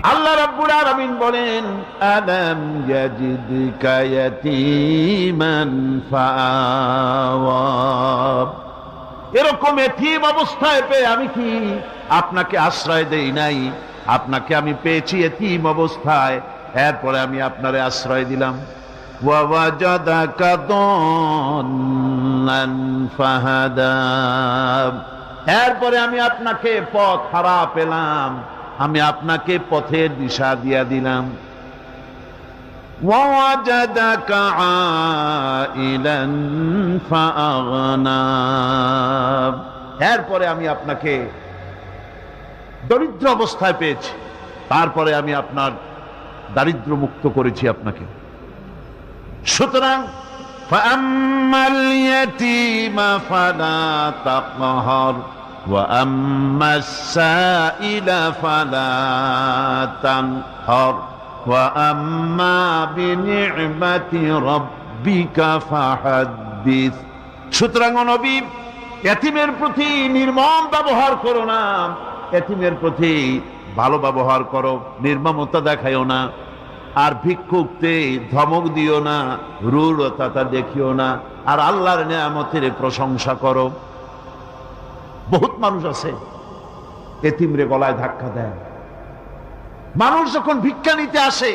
আল্লাহ রাব্বুল আলামিন বলেন, আলাম ইয়াজিদকা ইয়াতীমান ফাআওয়া, এরকম এতিম অবস্থায় পেয়ে আমি কি আপনাকে আশ্রয় দেই নাই? আপনাকে আমি পেয়েছি এতিম অবস্থায়, এরপরে আমি আপনারে আশ্রয় দিলাম। ওয়া ওয়াজাদাকা দাল্লান ফাহাদা, এরপরে আমি আপনাকে পথ হারা পেলাম, আমি আপনাকে পথের দিশা দিয়া দিলাম। ওয়া ওয়াজাদাকা আইলান ফাআগনা, এরপরে আমি আপনাকে দরিদ্র অবস্থায় পেয়েছি, তারপরে আমি আপনার দারিদ্র মুক্ত করেছি আপনাকে। সুতরাং ফাআম্মাল ইয়াতীমা ফালা তাকহার ওয়া আম্মাস সাইলা ফালা তানহার ওয়া আম্মা বিনি'মাতি রাব্বিকা ফাহাদ্দিস। সুতরাং নবী, এতিমের প্রতি নির্মম ব্যবহার করো না, এতিমের প্রতি ভালো ব্যবহার করো, নির্মমতা দেখাইও না। আর ভিক্ষুককে ধমক দিও না, রূঢ়তা দেখিও না, আর আল্লাহর নিয়ামতের প্রশংসা করো। বহুত মানুষ আছে এতিমরে গলায় ধাক্কা দেয়। মানুষ যখন ভিক্ষা নিতে আসে,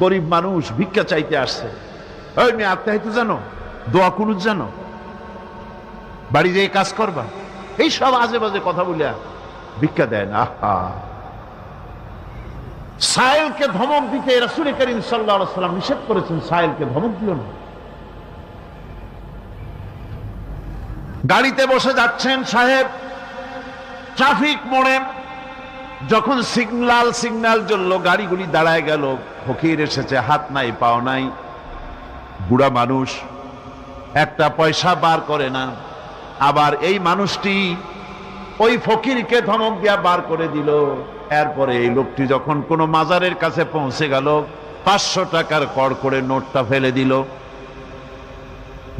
গরিব মানুষ ভিক্ষা চাইতে আসছে, ওই মেয়ে আত্মাহিত জানো, দোয়া কুনুত জানো, বাড়ি যেয়ে কাজ করবা, এই সব আজে বাজে কথা বলিয়া ভিক্ষা দেয় না। আহা, সাইলকে ধমক দিতে রাসূল করিম সাল্লাল্লাহু আলাইহি ওয়াসাল্লাম নিষেধ করেছেন, সাইলকে ধমক দিও না। গাড়িতে বসে যাচ্ছেন সাহেব, ট্রাফিক মোড়ে যখন সিগন্যাল জ্বললো, গাড়িগুলি দাঁড়ায় গেল, ফকির এসেছে, হাত নাই পাও নাই, বুড়া মানুষ, একটা পয়সা বার করে না। আবার এই মানুষটি ওই ফকিরকে ধমক দিয়া বার করে দিল। এরপরে এই লোকটি যখন কোনো মাজারের কাছে পৌঁছে গেল, 500 টাকার কড় করে নোটটা ফেলে দিল।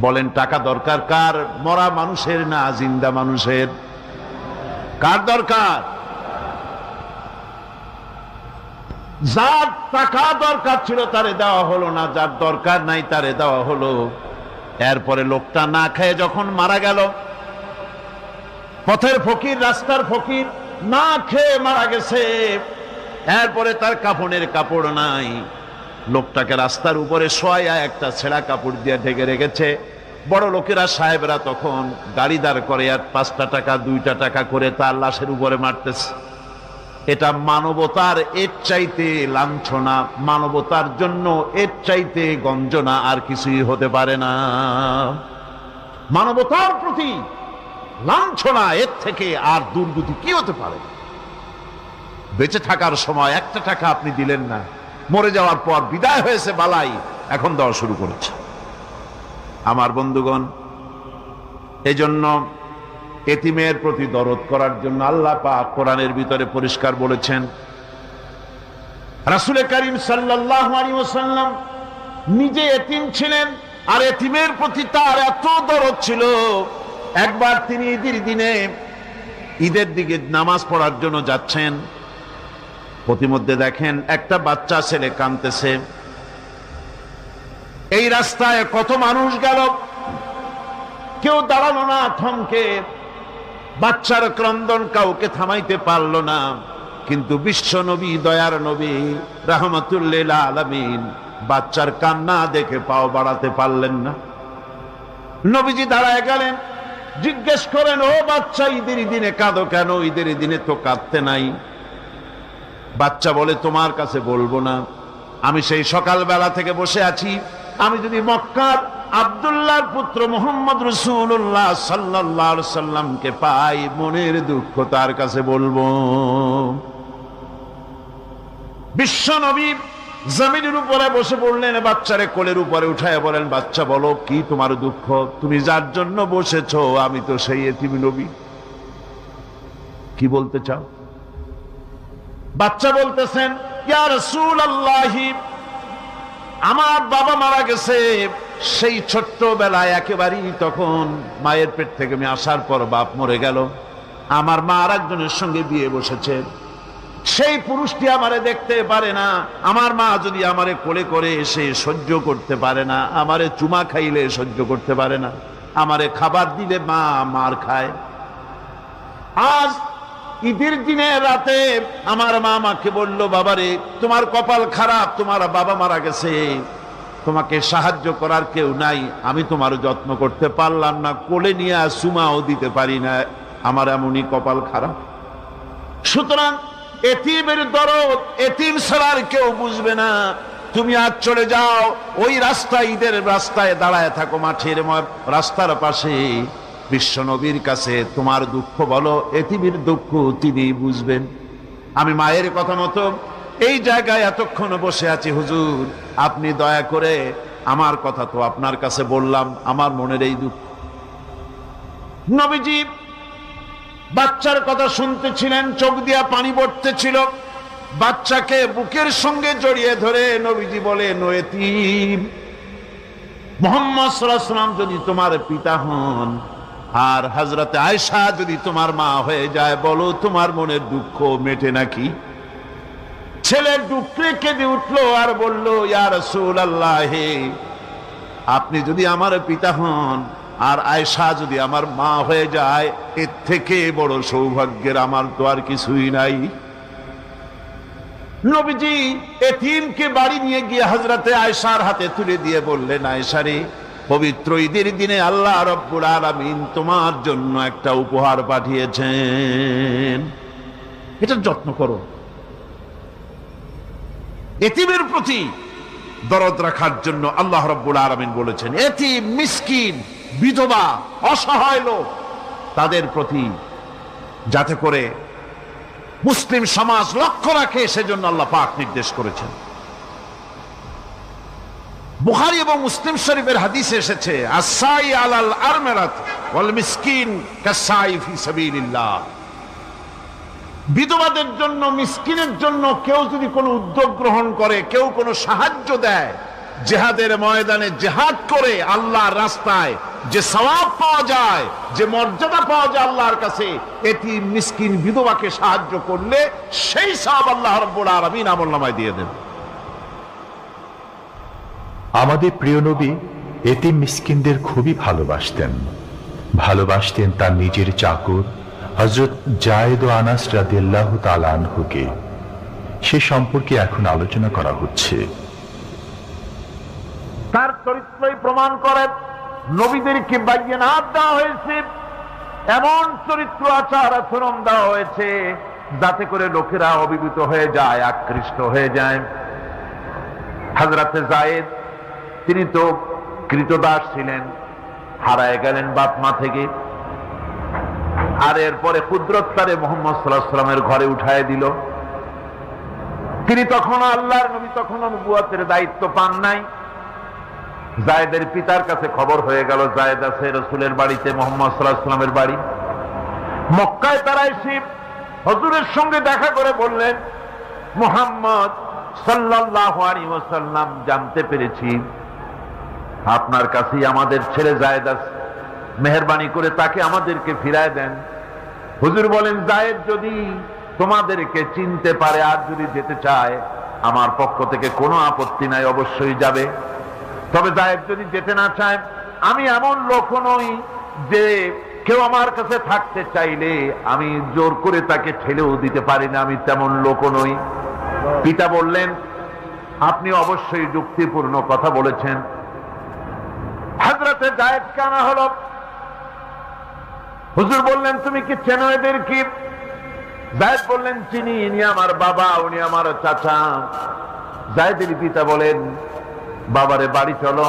বলেন টাকা দরকার কার? মরা মানুষের না জিন্দা মানুষের? কার দরকার? যার টাকা দরকার ছিল তারে দেওয়া হলো না, যার দরকার নাই তারে দেওয়া হলো। এরপরে লোকটা না খেয়ে যখন মারা গেল, পথের ফকির, রাস্তার ফকির, না খেয়ে মারা গেছে। এরপরে তার কাফনের কাপড় নাই, লোকটাকে রাস্তার উপরে শোয়া একটা ছেঁড়া কাপড় দিয়ে ঢেকে রেখেছে। বড় লোকেরা, সাহেবরা তখন গাড়ি দাঁড় করে আর 5টা টাকা 2টা টাকা করে তার লাশের উপরে মারতেছে। এটা মানবতার এর চাইতে লাঞ্ছনা, মানবতার জন্য এর চাইতে গঞ্জনা আর কিছুই হতে পারে না। মানবতার প্রতি লাঞ্ছনা এর থেকে আর দুর্গতি কি হতে পারে? বেঁচে থাকার সময় 1টা টাকা আপনি দিলেন না, মরে যাওয়ার পর বিদায় হয়েছে বালাই, এখন দেওয়া শুরু করেছে। আমার বন্ধুগণ, এজন্য এতিমের প্রতি দরদ করার জন্য আল্লাহ পাক কোরআনের ভিতরে পরিষ্কার বলেছেন। রাসূল করিম সাল্লাল্লাহু আলাইহি ওয়াসাল্লাম নিজে এতিম ছিলেন, আর এতিমের প্রতি তার এত দরদ ছিল, একবার তিনি ঈদের দিকে নামাজ পড়ার জন্য যাচ্ছেন, প্রতিমধ্যে দেখেন একটা বাচ্চা ছেলে কাঁদতেছে। এই রাস্তায় কত মানুষ গেল, কেউ দাঁড়ালো না, থমকে বাচ্চার ক্রন্দন কাউকে থামাইতে পারল না। কিন্তু বিশ্ব নবী, দয়ার নবী রাহমাতুল লিল আলামিন বাচ্চার কান্না দেখে পাও বাড়াতে পারলেন না। নবীজি দাঁড়ায় গেলেন, জিজ্ঞেস করেন, ও বাচ্চা, ঈদের দিনে কাঁদো কেন? ঈদের দিনে তো কাঁদতে নাই। বাচ্চা বলে, তোমার কাছে বলবো না, আমি সেই সকালবেলা থেকে বসে আছি, আমি যদি মক্কার আব্দুল্লাহর পুত্র মুহাম্মদ রাসূলুল্লাহ সাল্লাল্লাহু আলাইহি সাল্লামকে পাই, মনের দুঃখ তার কাছে বলবো। বিশ্ব নবী জমিনের উপরে বসে পড়লেন, বাচ্চারে কোলের উপরে উঠায় বলেন, বাচ্চা বলো কি তোমার দুঃখ? তুমি যার জন্য বসেছো আমি তো সেই এতিম নবী, কি বলতে চাও? বাচ্চা বলতেছেন, ইয়া রাসূলুল্লাহ, আমার বাবা মারা গেছে, সেই ছোট্টবেলায় একেবারেই তখন মায়ের পেট থেকে আমি আসার পর বাপ মরে গেল, আমার মা আর একজনের সঙ্গে বিয়ে বসেছে, সেই পুরুষটি আমারে দেখতে পারে না, আমার মা যদি আমারে কোলে করে এসে সহ্য করতে পারে না, আমারে চুমা খাইলে সহ্য করতে পারে না, আমারে খাবার দিলে মা মার খায়। আজ ঈদের দিনে রাতে আমার মা আমাকে বলল, বাবারে তোমার কপাল খারাপ, তোমার বাবা মারা গেছে, তোমাকে সাহায্য করার কেউ নাই, আমি তোমার যত্ন করতে পারলাম না, কোলে নিয়ে চুমাও দিতে পারি না, আমার এমনই কপাল খারাপ। সুতরাং এতিমের দরদ এতিম ছাড়ার কেউ বুঝবে না। তুমি আজ চলে যাও, ওই রাস্তায়, ঈদের রাস্তায় দাঁড়ায় থাকো, মাঠের রাস্তার পাশে, বিশ্ব নবীর কাছে তোমার দুঃখ বলো, এতিমের দুঃখ তিনি বুঝবেন। আমি মায়ের কথা মতো এই জায়গায় এতক্ষণ বসে আছি, হুজুর আপনি দয়া করে, আমার কথা তো আপনার কাছে বললাম, আমার মনের এই দুঃখ। নবীজি বাচ্চার কথা শুনতেছিলেন, চোখ দিয়া পানি পড়তেছিল, বাচ্চাকে বুকের সঙ্গে জড়িয়ে ধরে নবীজি বলেন, ও এতিম, মুহাম্মদ সাল্লাল্লাহু আলাইহি ওয়াসাল্লাম যদি তোমার পিতা হন আর হযরতে আয়েশা যদি তোমার মা হয়ে যায়, বলো তোমার মনের দুঃখ মেটে নাকি? ছেলে ডুকরে কেঁদে উঠলো আর বলল, ইয়া রাসূলুল্লাহ, আপনি যদি আমার পিতা হন আর আয়েশা যদি আমার মা হয়ে যায়, এর থেকে বড় সৌভাগ্যের আমার তো আর কিছুই নাই। নবীজি এতিমকে বাড়ি নিয়ে গিয়ে হযরতে আয়েশার হাতে তুলে দিয়ে বললেন, আয়েশা রে, পবিত্র ঈদের দিনে আল্লাহ রাব্বুল আলামিন তোমার জন্য একটা উপহার পাঠিয়েছেন, এটা যত্ন করো। এতিমের প্রতি দরদ রাখার জন্য আল্লাহ রাব্বুল আলামিন বলেছেন, এতিম, মিসকিন, বিধবা, অসহায় লোক, তাদের প্রতি যাতে করে মুসলিম সমাজ লক্ষ্য রাখে, সেজন্য আল্লাহ পাক নির্দেশ করেছেন। বুখারী এবং মুসলিম শরীফের হাদিসে এসেছে, আস-সাই আলাল আরমালাত ওয়াল মিসকিন কাস-সাই ফি সাবিলিল্লাহ। বিধবাদের জন্য, মিসকিনের জন্য কেউ যদি কোনো উদ্যোগ গ্রহণ করে, কেউ কোনো সাহায্য দেয়, জিহাদের ময়দানে জিহাদ করে আল্লাহর রাস্তায় যে সওয়াব পাওয়া যায়, যে মর্যাদা পাওয়া যায় আল্লাহর কাছে, এতিম, মিসকিন, বিধবাকে সাহায্য করলে সেই সওয়াব আল্লাহ রাব্বুল আলামিন আমলনামায় দিয়ে দেন। আমাদের প্রিয় নবী এতিম মিসকিনদের খুবই ভালোবাসতেন তার নিজের চাকর হযরত যায়েদ ও আনাস রাদিয়াল্লাহু তাআলা আনহুকে। সে সম্পর্কে এখন আলোচনা করা হচ্ছে। তার চরিত্রই প্রমাণ করে নবীদেরকে বায়নাত দেওয়া হয়েছে, এমন চরিত্র আচার আচরণ দেওয়া হয়েছে যাতে করে লোকেরা অভিভূত হয়ে যায়, আকৃষ্ট হয়ে যায়। হযরতে যায়েদ, তিনি তো কৃতদাস ছিলেন, হারায় গেলেন বাপ মা থেকে, আর এরপরে কুদরত তারে মুহাম্মদ সাল্লাল্লাহু আলাইহি ওয়াসাল্লামের ঘরে উঠায় দিল। তিনি তখন আল্লাহর নবী, তখন নবুয়তের দায়িত্ব পান নাই। যায়েদের পিতার কাছে খবর হয়ে গেল, যায়েদ আছে রাসূলের বাড়িতে, মুহাম্মদ সাল্লাল্লাহু আলাইহি ওয়াসাল্লামের বাড়ি মক্কায়। তারা এসে হুজুরের সঙ্গে দেখা করে বললেন, মুহাম্মদ সাল্লাল্লাহু আলাইহি ওয়াসাল্লাম, জানতে পেরেছি আপনার কাছেই আমাদের ছেলে যায়েদ আছে, মেহেরবানি করে তাকে আমাদেরকে ফিরায় দেন। হুজুর বলেন, যায়েদ যদি তোমাদেরকে চিনতে পারে আর যদি যেতে চায়, আমার পক্ষ থেকে কোনো আপত্তি নাই, অবশ্যই যাবে। তবে যায়েদ যদি যেতে না চায়, আমি এমন লোক নই যে কেউ আমার কাছে থাকতে চাইলে আমি জোর করে তাকে ঠেলেও দিতে পারি না, আমি তেমন লোক নই। পিতা বললেন, আপনি অবশ্যই যুক্তিপূর্ণ কথা বলেছেন। হযরতে যায়েদ কানা হলো। হুজুর বললেন, তুমি কি চেনো এদের? কি? যায়েদ বললেন, চিনি, ইনি আমার বাবা, উনি আমার চাচা। যায়েদের পিতা বলেন, বাবারে বাড়ি চলো,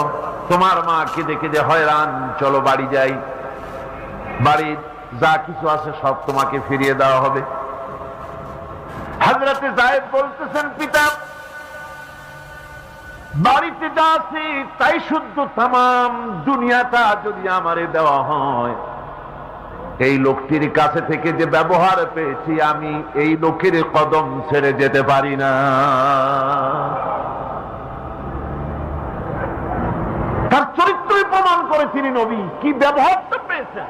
তোমার মা কেঁদে কেঁদে হয়রান, চলো বাড়ি যাই, বাড়ির যা কিছু আছে সব তোমাকে ফিরিয়ে দেওয়া হবে। হযরতে যায়েদ বলতেছেন, পিতা, বাড়িতে যা আছে তাই শুদ্ধ, তামাম দুনিয়াটা যদি আমারে দেওয়া হয়, এই লোকটির কাছে থেকে যে ব্যবহার পেয়েছি, আমি এই লোকের কদম ছেড়ে যেতে পারি না। তার চরিত্রই প্রমাণ করে তিনি নবী, কি ব্যবহারটা পেয়েছেন।